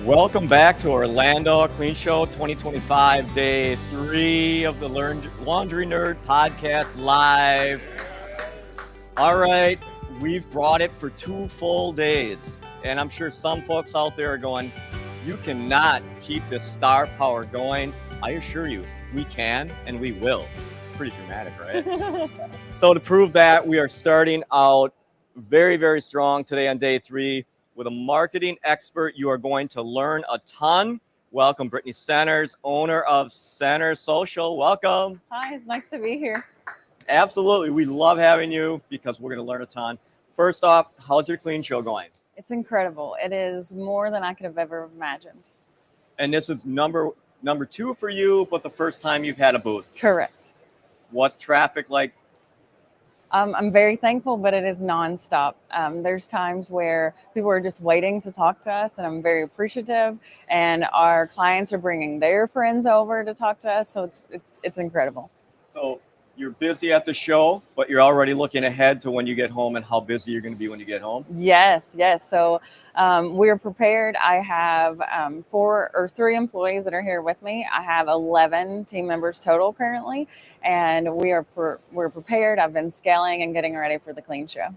Welcome back to Orlando Clean Show 2025, day 3 of the Laundry Nerd podcast live. All right, we've brought it for 2 full days, and I'm sure some folks out there are going, you cannot keep this star power going. I assure you, we can and we will. It's pretty dramatic, right? So to prove that, we are starting out very, very strong today on day 3. With a marketing expert, you are going to learn a ton. Welcome, Brittany Centers, owner of Center Social. Welcome. Hi, it's nice to be here. Absolutely. We love having you because we're going to learn a ton. First off, how's your clean show going? It's incredible. It is more than I could have ever imagined. And this is number 2 for you, but the first time you've had a booth. Correct. What's traffic like? I'm very thankful, but it is nonstop. There's times where people are just waiting to talk to us, and I'm very appreciative. And our clients are bringing their friends over to talk to us, so it's incredible. So you're busy at the show, but you're already looking ahead to when you get home and how busy you're going to be when you get home. Yes. So we're prepared. I have 3 employees that are here with me. I have 11 team members total currently, and we're prepared. I've been scaling and getting ready for the clean show.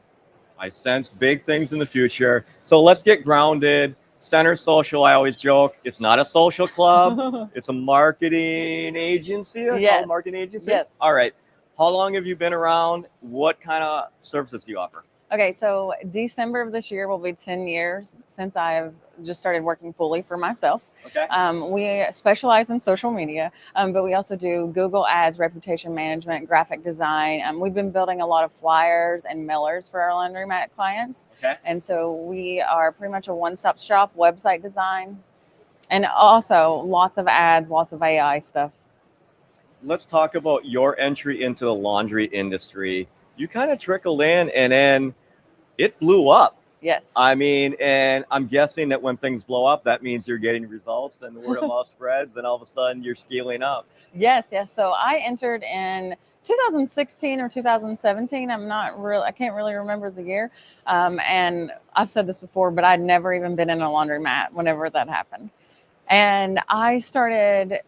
I sense big things in the future. So let's get grounded. Center Social, I always joke, it's not a social club. It's a marketing agency. Yes. Marketing agency? Yes. All right. How long have you been around? What kind of services do you offer? Okay, so December of this year will be 10 years since I've just started working fully for myself. Okay. We specialize in social media, but we also do Google Ads, reputation management, graphic design. We've been building a lot of flyers and mailers for our laundromat clients. Okay. And so we are pretty much a one-stop shop, website design, and also lots of ads, lots of AI stuff. Let's talk about your entry into the laundry industry. You kind of trickled in and then it blew up. Yes. I mean, and I'm guessing that when things blow up, that means you're getting results and the word of mouth spreads, and all of a sudden you're scaling up. Yes. So I entered in 2016 or 2017. I can't really remember the year. And I've said this before, but I'd never even been in a laundromat whenever that happened. And I started,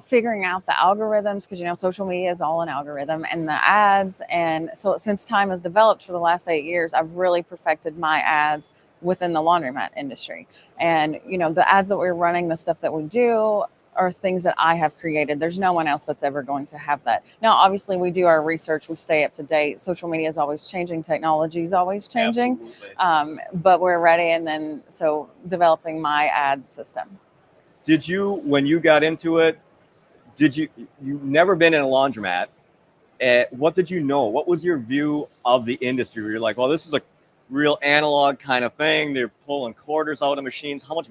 figuring out the algorithms because, social media is all an algorithm, and the ads. And so since time has developed for the last 8 years, I've really perfected my ads within the laundromat industry. And, the ads that we're running, the stuff that we do are things that I have created. There's no one else that's ever going to have that. Now, obviously, we do our research. We stay up to date. Social media is always changing. Technology is always changing. Absolutely. But we're ready. And then so developing my ad system. Did you, when you got into it, you've never been in a laundromat? What did you know? What was your view of the industry? Where you're like, well, this is a real analog kind of thing. They're pulling quarters out of machines. How much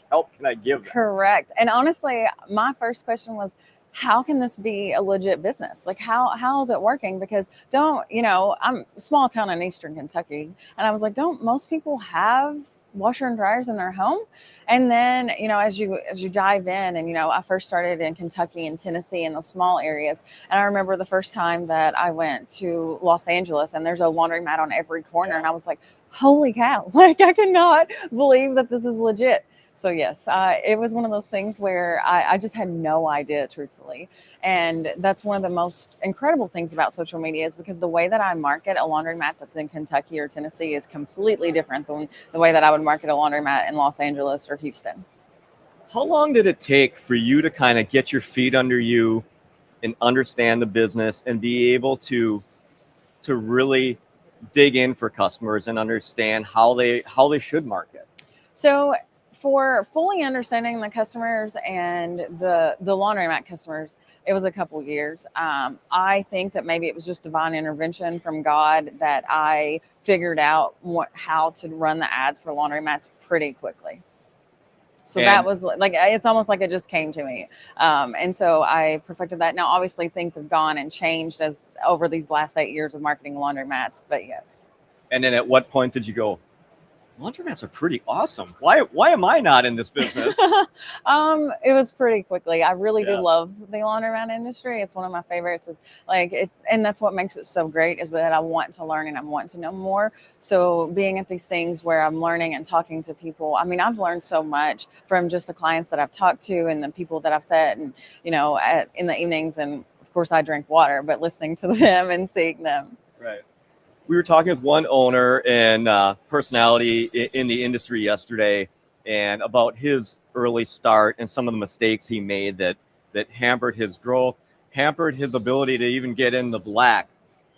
help can I give them? Correct. And honestly, my first question was, how can this be a legit business? Like, how is it working? Because I'm a small town in Eastern Kentucky, and I was like, don't most people have washer and dryers in their home? And then, as you dive in, and, I first started in Kentucky and Tennessee in those small areas. And I remember the first time that I went to Los Angeles, and there's a laundromat on every corner. And I was like, holy cow, like, I cannot believe that this is legit. So yes, it was one of those things where I just had no idea, truthfully. And that's one of the most incredible things about social media, is because the way that I market a laundromat that's in Kentucky or Tennessee is completely different than the way that I would market a laundromat in Los Angeles or Houston. How long did it take for you to kind of get your feet under you and understand the business and be able to really dig in for customers and understand how they should market? So for fully understanding the customers and the laundromat customers, it was a couple years. I think that maybe it was just divine intervention from God that I figured out how to run the ads for laundromats pretty quickly. So that was like, it's almost like it just came to me. And so I perfected that. Now, obviously, things have gone and changed over these last 8 years of marketing laundromats, but yes. And then at what point did you go, laundromats are pretty awesome. Why am I not in this business? It was pretty quickly. I really Yeah. do love the laundromat industry. It's one of my favorites. It's like it, and that's what makes it so great is that I want to learn and I want to know more. So being at these things where I'm learning and talking to people, I mean, I've learned so much from just the clients that I've talked to and the people that I've met, and in the evenings, and of course I drink water, but listening to them and seeing them. Right. We were talking with one owner and personality in the industry yesterday, and about his early start and some of the mistakes he made that hampered his growth, hampered his ability to even get in the black.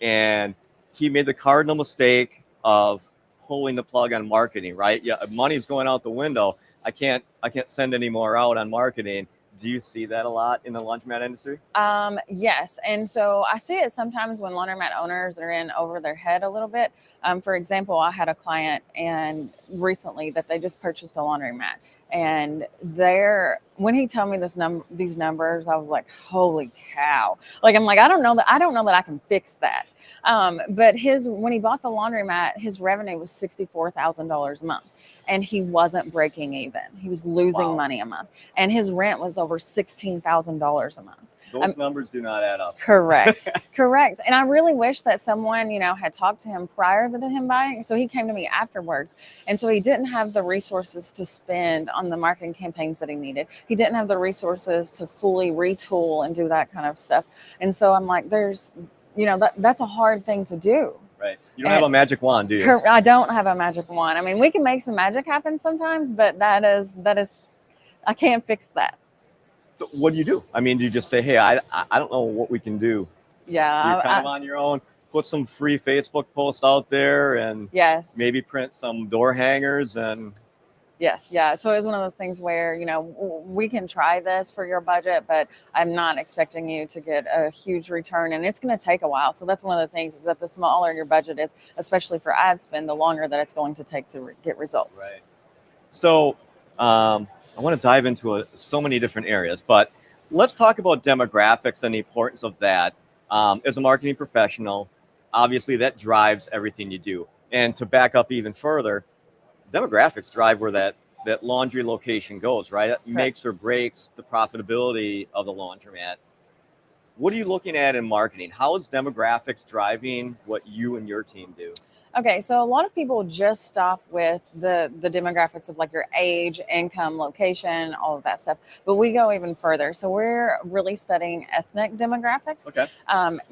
And he made the cardinal mistake of pulling the plug on marketing. Right? Yeah, money's going out the window. I can't send any more out on marketing. Do you see that a lot in the laundromat industry? Yes. And so I see it sometimes when laundromat owners are in over their head a little bit. For example, I had a client and recently that they just purchased a laundromat, and when he told me these numbers, I was like, holy cow. Like, I'm like, I don't know that I can fix that. But when he bought the laundromat, his revenue was $64,000 a month. And he wasn't breaking even. He was losing money a month. And his rent was over $16,000 a month. Those numbers do not add up. Correct. Correct. And I really wish that someone, had talked to him prior to him buying. So he came to me afterwards. And so he didn't have the resources to spend on the marketing campaigns that he needed. He didn't have the resources to fully retool and do that kind of stuff. And so I'm like, that's a hard thing to do. Right. You don't have a magic wand, do you? I don't have a magic wand. I mean, we can make some magic happen sometimes, but that is, I can't fix that. So what do? I mean, do you just say, hey, I don't know what we can do? Yeah. You're kind of on your own. Put some free Facebook posts out there and yes, maybe print some door hangers and. Yes. Yeah. So it's one of those things where, we can try this for your budget, but I'm not expecting you to get a huge return, and it's going to take a while. So that's one of the things is that the smaller your budget is, especially for ad spend, the longer that it's going to take to get results. Right. So I want to dive into so many different areas, but let's talk about demographics and the importance of that. As a marketing professional, obviously that drives everything you do. And to back up even further, demographics drive where that laundry location goes, right? It makes or breaks the profitability of the laundromat. What are you looking at in marketing? How is demographics driving what you and your team do? Okay, so a lot of people just stop with the demographics of like your age, income, location, all of that stuff. But we go even further. So we're really studying ethnic demographics. Okay.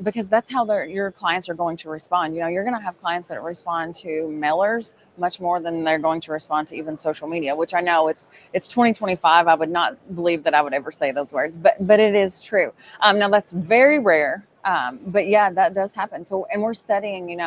Because that's how your clients are going to respond. You're going to have clients that respond to mailers much more than they're going to respond to even social media, which I know it's 2025. I would not believe that I would ever say those words, but it is true. Now that's very rare. But yeah, that does happen. So, and we're studying,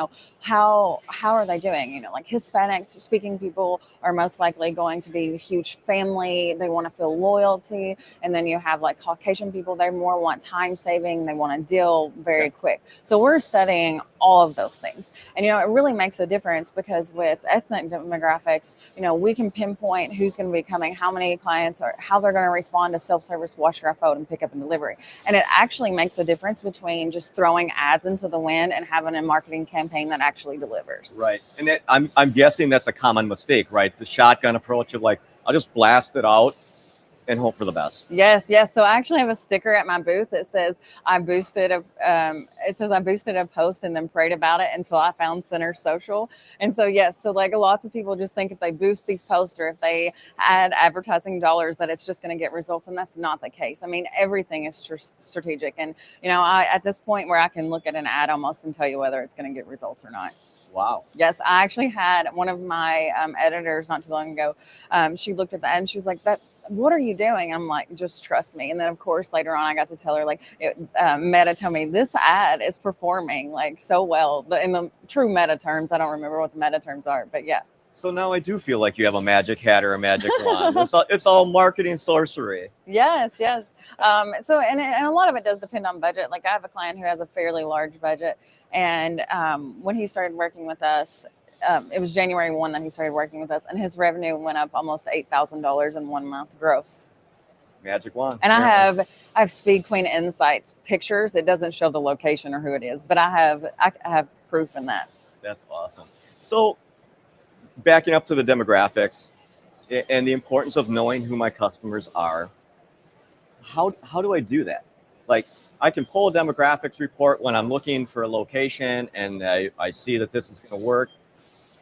how are they doing? Like Hispanic speaking people are most likely going to be a huge family. They want to feel loyalty. And then you have like Caucasian people, they more want time saving. They want to deal very quick. So we're studying all of those things. And, it really makes a difference because with ethnic demographics, we can pinpoint who's going to be coming, how many clients are, how they're going to respond to self-service wash your phone and pick up and delivery. And it actually makes a difference between just throwing ads into the wind and having a marketing campaign that actually delivers. Right. And I'm guessing that's a common mistake, right? The shotgun approach of like, I'll just blast it out and hope for the best. Yes. So I actually have a sticker at my booth that says I boosted a post and then prayed about it until I found Center Social. And so yes, so like lots of people just think if they boost these posts or if they add advertising dollars that it's just going to get results, and that's not the case. I mean, everything is strategic, and I at this point where I can look at an ad almost and tell you whether it's going to get results or not. Wow. Yes, I actually had one of my editors not too long ago. She looked at the ad and she was like, what are you doing? I'm like, just trust me. And then of course, later on, I got to tell her Meta told me this ad is performing like so well in the true Meta terms. I don't remember what the Meta terms are, but yeah. So now I do feel like you have a magic hat or a magic wand. It's all marketing sorcery. Yes. So, and a lot of it does depend on budget. Like I have a client who has a fairly large budget. And when he started working with us, it was January 1 that he started working with us, and his revenue went up almost $8,000 in 1 month gross. Magic wand. And I have Speed Queen Insights pictures. It doesn't show the location or who it is, but I have proof in that. That's awesome. So backing up to the demographics and the importance of knowing who my customers are, how do I do that? Like, I can pull a demographics report when I'm looking for a location and I see that this is going to work.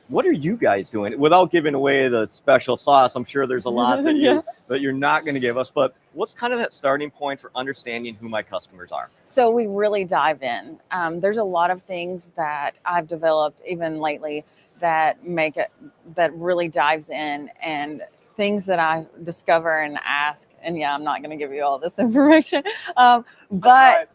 What are you guys doing without giving away the special sauce? I'm sure there's a lot that Yeah. that you're not going to give us, but what's kind of that starting point for understanding who my customers are? So we really dive in. There's a lot of things that I've developed even lately that make it, that really dives in, and things that I discover and ask. And yeah, I'm not going to give you all this information, but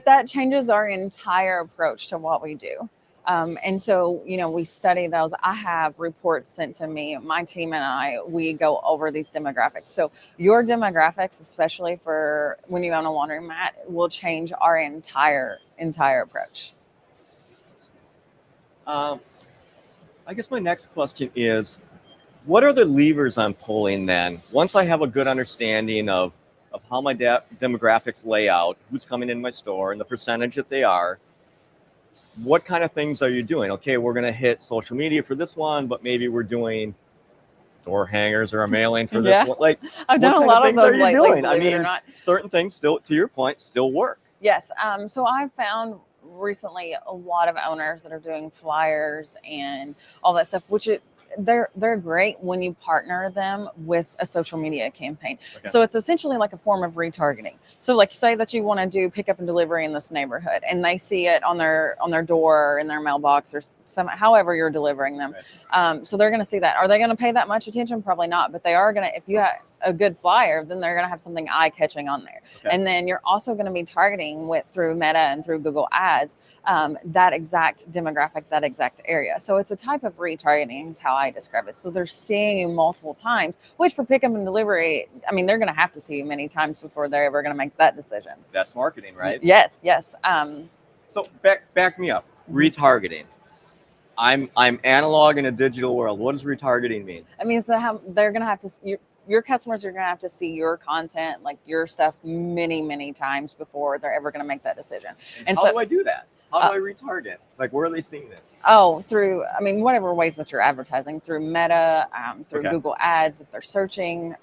that changes our entire approach to what we do. And so, we study those. I have reports sent to me. My team and I, we go over these demographics. So your demographics, especially for when you own a laundromat, will change our entire approach. I guess my next question is, what are the levers I'm pulling then? Once I have a good understanding of how my demographics lay out, who's coming in my store, and the percentage that they are, what kind of things are you doing? Okay, we're going to hit social media for this one, but maybe we're doing door hangers or a mailing for this one. Like, I've done a lot of those lately, doing? believe it or not. Certain things still, to your point, still work. Yes. So I've found recently a lot of owners that are doing flyers and all that stuff, which they're great when you partner them with a social media campaign. Okay. So it's essentially like a form of retargeting. So like, say that you want to do pickup and delivery in this neighborhood, and they see it on their door or in their mailbox or however you're delivering them. Right. So they're going to see that. Are they going to pay that much attention? Probably not, but they are going to, if you have a good flyer, then they're going to have something eye-catching on there. Okay. And then you're also going to be targeting through Meta and through Google Ads, that exact demographic, that exact area. So it's a type of retargeting is how I describe it. So they're seeing you multiple times, which for pickup and delivery, I mean, they're going to have to see you many times before they're ever going to make that decision. That's marketing, right? Yes. So back me up. Retargeting. I'm analog in a digital world. What does retargeting mean? It means that they're going to have to your customers are going to have to see your content, like your stuff, many, many times before they're ever going to make that decision. And how do I do that? How do I retarget? Like, where are they seeing it? Oh, through, whatever ways that you're advertising, through Meta, through Google Ads, if they're searching,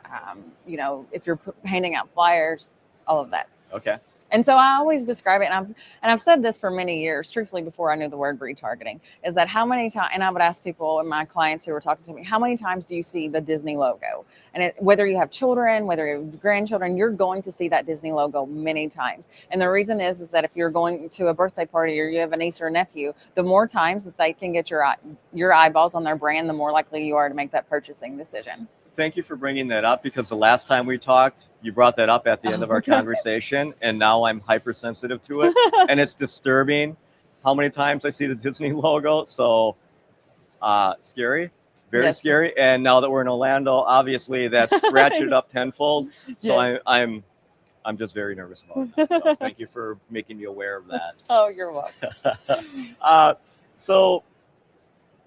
if you're handing out flyers, all of that. Okay. And so I always describe it, and I've said this for many years, truthfully, before I knew the word retargeting, is that how many times, and I would ask people and my clients who were talking to me, how many times do you see the Disney logo? And whether you have children, whether you have grandchildren, you're going to see that Disney logo many times. And the reason is that if you're going to a birthday party or you have a niece or a nephew, the more times that they can get your eyeballs on their brand, the more likely you are to make that purchasing decision. Thank you for bringing that up, because the last time we talked, you brought that up at the end of our conversation, and now I'm hypersensitive to it, and it's disturbing how many times I see the Disney logo. So scary, very scary. And now that we're in Orlando, obviously that's ratcheted up tenfold. So yes. I'm just very nervous about that. So thank you for making me aware of that. Oh, you're welcome. So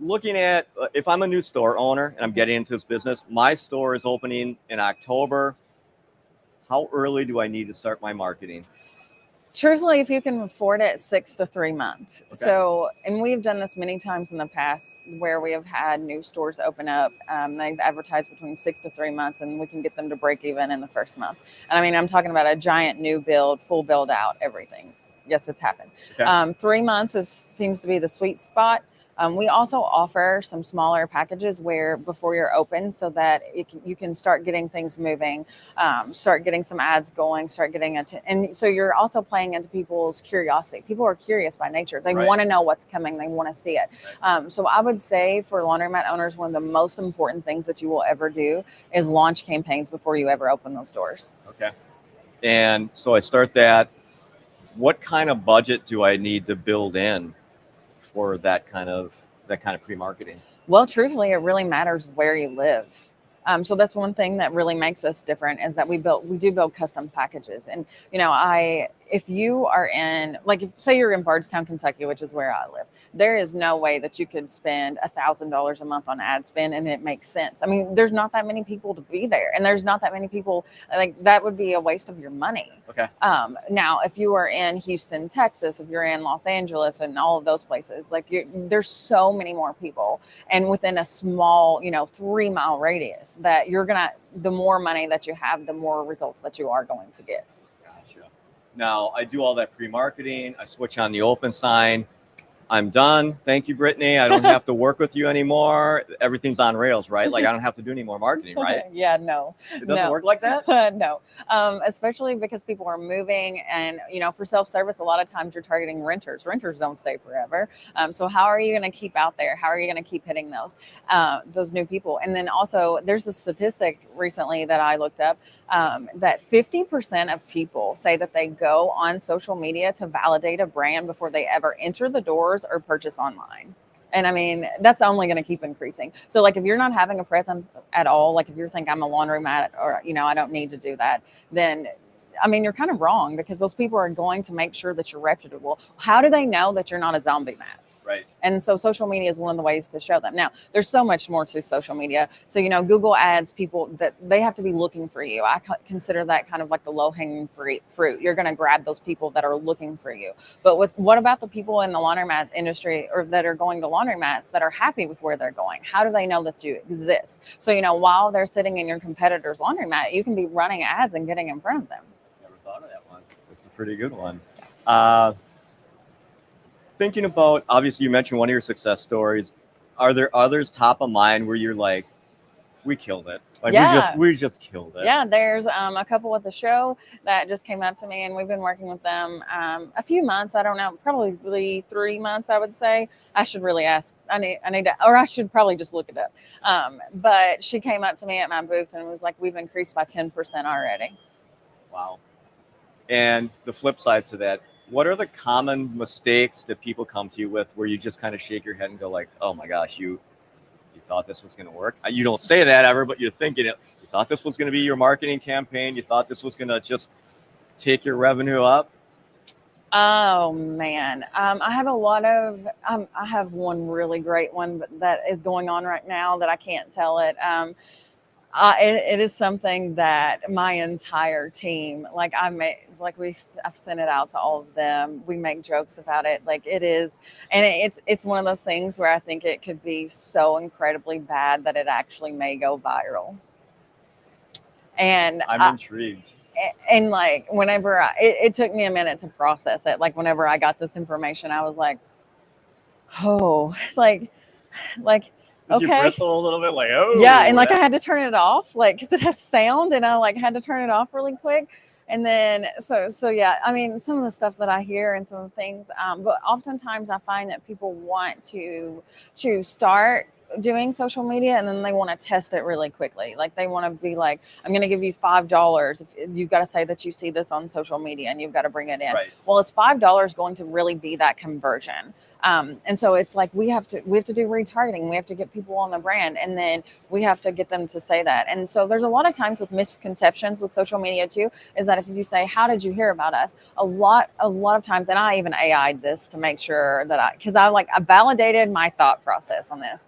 looking at, if I'm a new store owner and I'm getting into this business, my store is opening in October. How early do I need to start my marketing? Truthfully, if you can afford it, 6 to 3 months. Okay. So, and we've done this many times in the past where we have had new stores open up. They've advertised between 6 to 3 months, and we can get them to break even in the first month. And I'm talking about a giant new build, full build out, everything. Yes, it's happened. Okay. 3 months seems to be the sweet spot. We also offer some smaller packages where before you're open, so that you can start getting things moving, start getting some ads going, start getting and so you're also playing into people's curiosity. People are curious by nature. They want to know what's coming. They want to see it. Right. So I would say for laundromat owners, one of the most important things that you will ever do is launch campaigns before you ever open those doors. Okay. And so I start that. What kind of budget do I need to build in for that kind of pre-marketing? Well, truthfully, it really matters where you live. So that's one thing that really makes us different, is that we do build custom packages. And if you are in, like, say you're in Bardstown, Kentucky, which is where I live, there is no way that you could spend $1,000 a month on ad spend and it makes sense. I mean, there's not that many people to be there, and there's not that many people, like, that would be a waste of your money. Okay. Now, if you are in Houston, Texas, if you're in Los Angeles and all of those places, like, there's so many more people, and within a small, 3-mile radius, that you're gonna, the more money that you have, the more results that you are going to get. Gotcha. Now, I do all that pre-marketing. I switch on the open sign. I'm done. Thank you, Brittany. I don't have to work with you anymore. Everything's on rails, right? Like, I don't have to do any more marketing, right? Yeah, no. It doesn't work like that? No. Especially because people are moving, and, for self-service, a lot of times you're targeting renters. Renters don't stay forever. So how are you going to keep out there? How are you going to keep hitting those new people? And then also, there's a statistic recently that I looked up, that 50% of people say that they go on social media to validate a brand before they ever enter the doors or purchase online. And I mean, that's only going to keep increasing. So, like, if you're not having a presence at all, like if you think I'm a laundromat, or, I don't need to do that, then, I mean, you're kind of wrong, because those people are going to make sure that you're reputable. How do they know that you're not a zombie mat? Right. And so social media is one of the ways to show them. Now, there's so much more to social media. So, Google ads, people, that they have to be looking for you. I consider that kind of like the low-hanging fruit. You're going to grab those people that are looking for you. But what about the people in the laundromat industry, or that are going to laundromats, that are happy with where they're going? How do they know that you exist? So, while they're sitting in your competitor's laundromat, you can be running ads and getting in front of them. Never thought of that one. It's a pretty good one. Thinking about, obviously you mentioned one of your success stories. Are there others top of mind where you're like, we killed it? Like, yeah. we just killed it. Yeah, there's a couple at the show that just came up to me, and we've been working with them a few months. I don't know, probably 3 months, I would say. I should really ask. I need to, or I should probably just look it up. But she came up to me at my booth and was like, we've increased by 10% already. Wow. And the flip side to that, what are the common mistakes that people come to you with where you just kind of shake your head and go like, oh my gosh, you thought this was going to work? You don't say that ever, but you're thinking it. You thought this was going to be your marketing campaign. You thought this was going to just take your revenue up. Oh man. I have a lot of, I have one really great one that is going on right now that I can't tell it. It is something that my entire team, like, I've sent it out to all of them. We make jokes about it. Like, it is, and it's one of those things where I think it could be so incredibly bad that it actually may go viral. And I'm intrigued. And like, whenever it took me a minute to process it. Like, whenever I got this information, I was like, oh, like. Did Okay. you bristle a little bit, like, oh? Yeah, and like I had to turn it off, like, because it has sound, and I like had to turn it off really quick. And then so yeah, I mean, some of the stuff that I hear and some of the things, but oftentimes I find that people want to start doing social media, and then they want to test it really quickly. Like, they want to be like, I'm going to give you $5 if you've got to say that you see this on social media, and you've got to bring it in. Right. Well, is $5 going to really be that conversion? And so it's like, we have to do retargeting. We have to get people on the brand, and then we have to get them to say that. And so there's a lot of times with misconceptions with social media too, is that if you say, how did you hear about us? A lot of times, and I even AI'd this to make sure that I validated my thought process on this,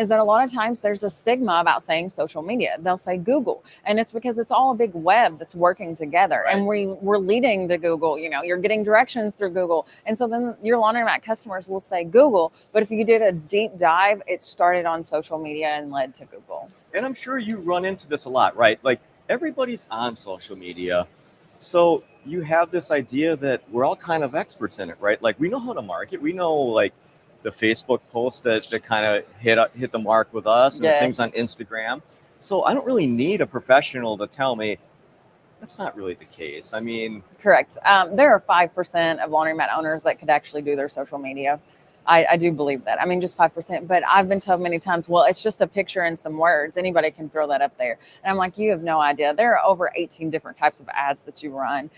is that a lot of times there's a stigma about saying social media. They'll say Google, and it's because it's all a big web that's working together. Right. And we're leading to Google, you're getting directions through Google. And so then your laundromat customers will say Google, but if you did a deep dive, it started on social media and led to Google. And I'm sure you run into this a lot, right? Like, everybody's on social media. So you have this idea that we're all kind of experts in it, right? Like, we know how to market. We know, like, the Facebook posts that kind of hit the mark with us, and Yes. the things on Instagram. So I don't really need a professional to tell me that's not really the case. I mean, correct. There are 5% of laundromat owners that could actually do their social media. I do believe that. I mean, just 5%. But I've been told many times, well, it's just a picture and some words. Anybody can throw that up there. And I'm like, you have no idea. There are over 18 different types of ads that you run.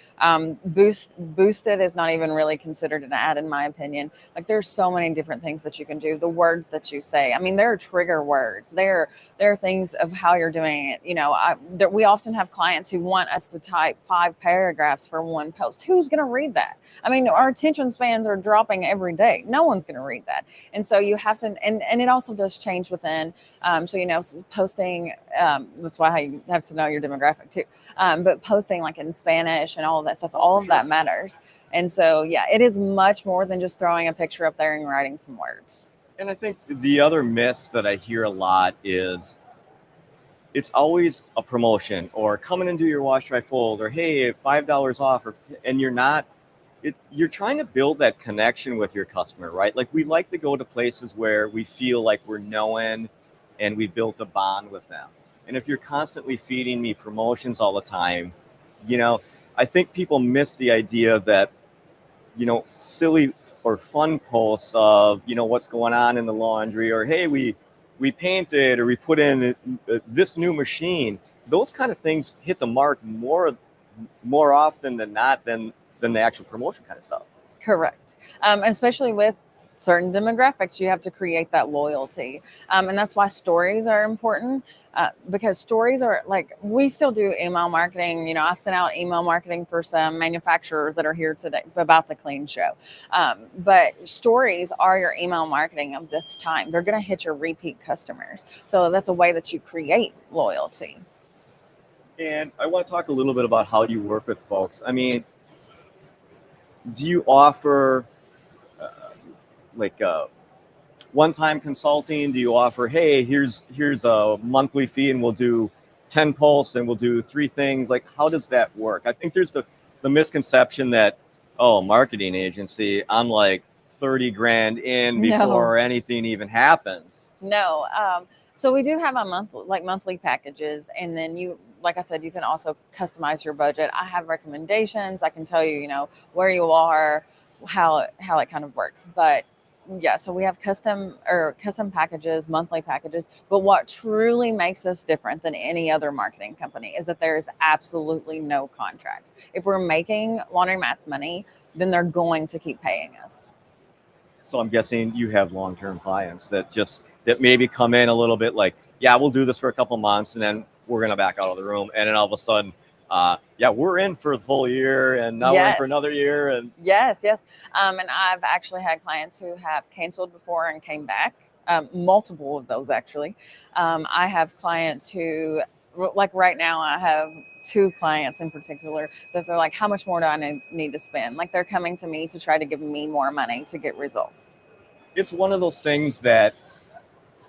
Boosted is not even really considered an ad, in my opinion. Like, there's so many different things that you can do. The words that you say. I mean, there are trigger words. There are things of how you're doing it. We often have clients who want us to type 5 paragraphs for one post. Who's going to read that? I mean, our attention spans are dropping every day. No one's going to read that. And so you have to, and it also does change within. Posting, that's why you have to know your demographic too. But posting like in Spanish and all of that stuff, all of that matters. And so, yeah, it is much more than just throwing a picture up there and writing some words. And I think the other miss that I hear a lot is it's always a promotion or come in and do your wash, dry, fold, or hey, $5 off, and you're trying to build that connection with your customer, right? Like, we like to go to places where we feel like we're known and we built a bond with them. And if you're constantly feeding me promotions all the time, I think people miss the idea that, silly or fun posts of, what's going on in the laundry, or hey, we painted, or we put in this new machine. Those kind of things hit the mark more often than not than the actual promotion kind of stuff. Correct. Especially with certain demographics, you have to create that loyalty. And that's why stories are important, because stories are like, we still do email marketing. I sent out email marketing for some manufacturers that are here today about the Clean Show. But stories are your email marketing of this time. They're going to hit your repeat customers. So that's a way that you create loyalty. And I want to talk a little bit about how you work with folks. I mean, do you offer one-time consulting? Do you offer, hey, here's a monthly fee and we'll do 10 posts and we'll do 3 things? Like, how does that work? I think there's the misconception that, marketing agency, I'm like 30 grand in before anything even happens. No. So we do have a monthly packages, and then like I said, you can also customize your budget. I have recommendations. I can tell you, where you are, how it kind of works. But yeah, so we have custom packages, monthly packages. But what truly makes us different than any other marketing company is that there is absolutely no contracts. If we're making laundromats money, then they're going to keep paying us. So I'm guessing you have long-term clients that maybe come in a little bit like, yeah, we'll do this for a couple months and then we're going to back out of the room. And then all of a sudden, we're in for the full year, and now we're in for another year. And yes. And I've actually had clients who have canceled before and came back. Multiple of those, actually. I have clients who, like right now, I have 2 clients in particular that they're like, how much more do I need to spend? Like, they're coming to me to try to give me more money to get results. It's one of those things that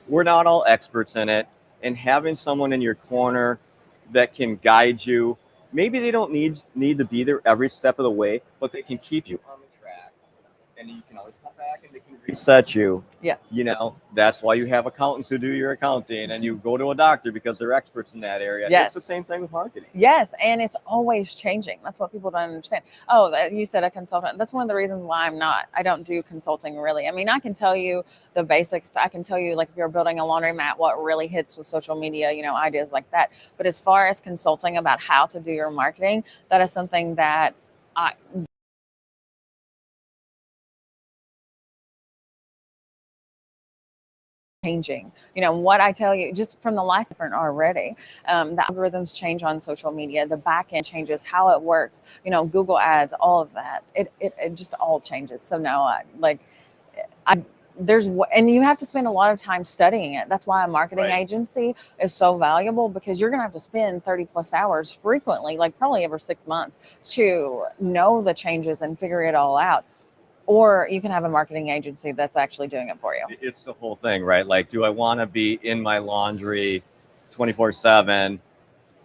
we're not all experts in it, and having someone in your corner that can guide you. Maybe they don't need to be there every step of the way, but they can keep you on the track, and you can always come back and they can reset you. Yeah. That's why you have accountants who do your accounting, and you go to a doctor because they're experts in that area. Yes. It's the same thing with marketing. Yes, and it's always changing. That's what people don't understand. Oh, you said a consultant. That's one of the reasons why I don't do consulting, really. I mean, I can tell you the basics. I can tell you, like, if you're building a laundromat, what really hits with social media, ideas like that. But as far as consulting about how to do your marketing, that is something that changing. What I tell you, just from the last different already, the algorithms change on social media, the back end changes, how it works, Google ads, all of that. It just all changes. So no, and you have to spend a lot of time studying it. That's why a marketing agency is so valuable, because you're going to have to spend 30 plus hours frequently, like probably every 6 months, to know the changes and figure it all out. Or you can have a marketing agency that's actually doing it for you. It's the whole thing, right? Like, do I want to be in my laundry 24/7,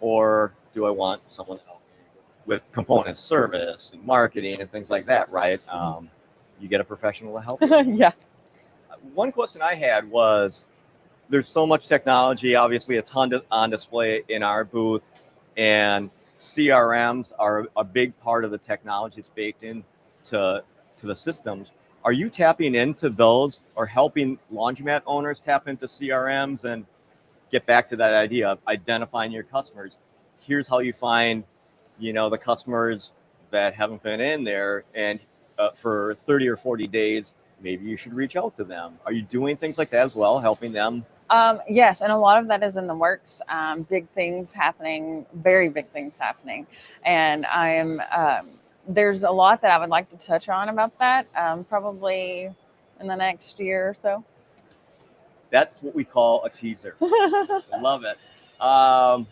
or do I want someone to help me with component service and marketing and things like that, right? You get a professional to help you. Yeah. One question I had was, there's so much technology, obviously a ton on display in our booth, and CRMs are a big part of the technology that's baked in to the systems. Are you tapping into those or helping laundromat owners tap into CRMs and get back to that idea of identifying your customers? Here's how you find, the customers that haven't been in there, and for 30 or 40 days, maybe you should reach out to them. Are you doing things like that as well, helping them? Yes, and a lot of that is in the works. Big things happening, very big things happening, and I am. There's a lot that I would like to touch on about that, probably in the next year or so. That's what we call a teaser. I love it. Want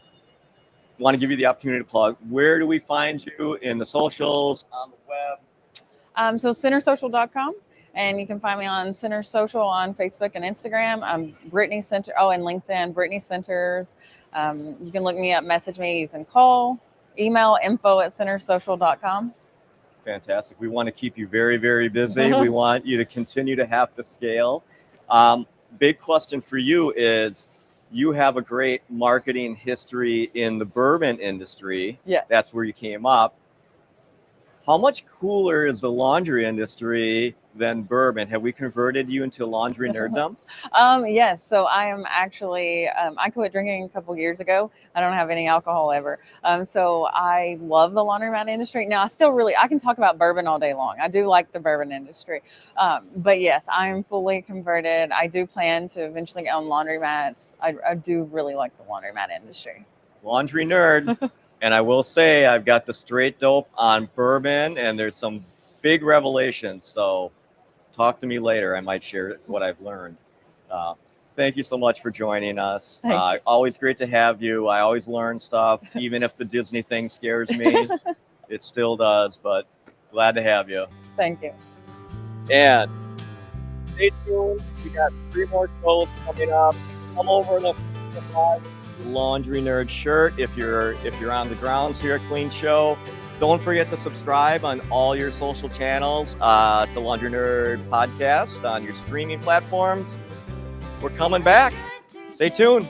to give you the opportunity to plug. Where do we find you in the socials, on the web? So centersocial.com. And you can find me on Center Social on Facebook and Instagram. Brittany Center, and LinkedIn, Brittany Centers. You can look me up, message me. You can call, email info@centersocial.com. Fantastic. We want to keep you very, very busy. We want you to continue to have to scale. Big question for you is, you have a great marketing history in the bourbon industry. Yeah. That's where you came up. How much cooler is the laundry industry than bourbon? Have we converted you into laundry nerddom? Yes. So I am actually, I quit drinking a couple years ago. I don't have any alcohol ever. So I love the laundromat industry. Now, I can talk about bourbon all day long. I do like the bourbon industry. But yes, I am fully converted. I do plan to eventually own laundromats. I do really like the laundromat industry. Laundry nerd. And I will say, I've got the straight dope on bourbon, and there's some big revelations. So talk to me later. I might share what I've learned. Thank you so much for joining us. Always great to have you. I always learn stuff, even if the Disney thing scares me. It still does, but glad to have you. Thank you. And stay tuned. We got 3 more shows coming up. Come over and subscribe. Laundry Nerd shirt if you're on the grounds here at Clean Show. Don't forget to subscribe on all your social channels to Laundry Nerd Podcast on your streaming platforms. We're coming back. Stay tuned.